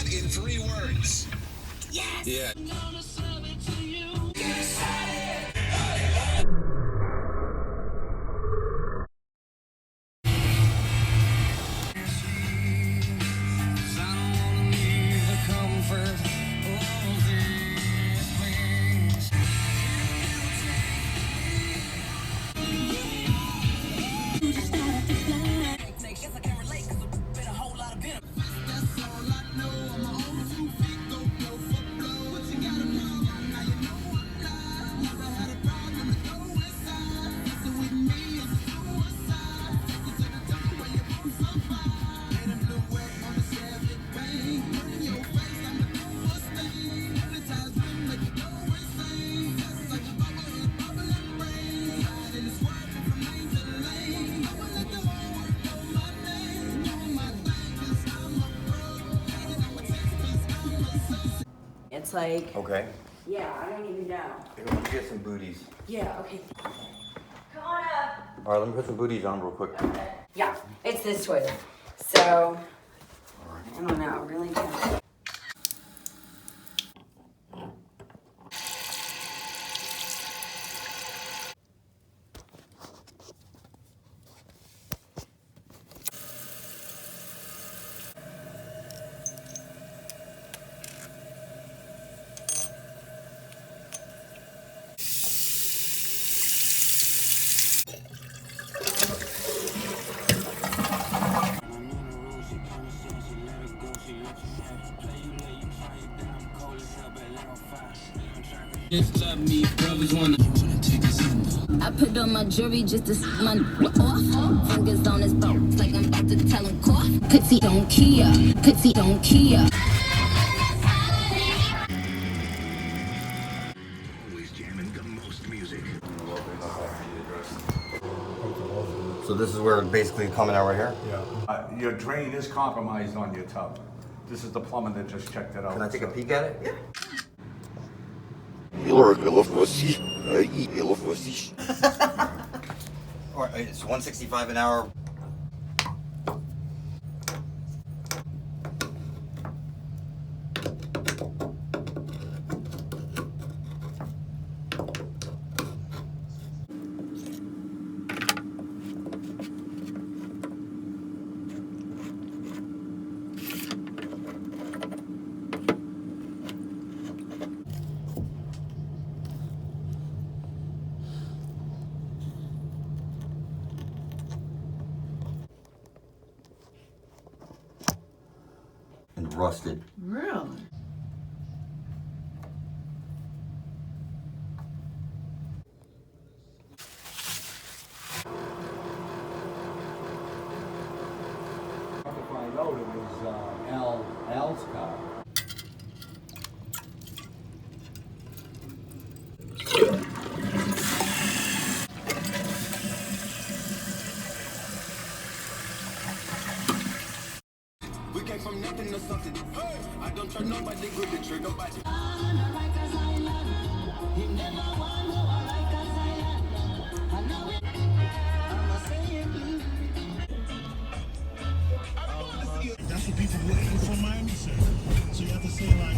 song in 3 words. Yes! Yeah. It's like, Okay. yeah, I don't even know. Here, let me get some booties. Yeah, okay. Come on up. All right, let me put some booties on real quick. Okay. Yeah, it's this way. So, I don't know, really don't. I put on my jewelry just to see my off. Fingers on his bones like I'm about to tell him cough. Pitsy don't care, Pitsy don't care. Always jamming the most music. So this is where it's basically coming out right here? Yeah. Your drain is compromised on your tub. This is the plumber that just checked it out. Can I take a peek at it? Yeah. Heel of pussy. I eat heel of pussy. All right, it's 165 an hour. And rusted. Really? To find out it was Al's car. We came from nothing to something. Hey, I don't trust nobody, good to trick nobody. That's what people waiting for Miami said. So you have to say like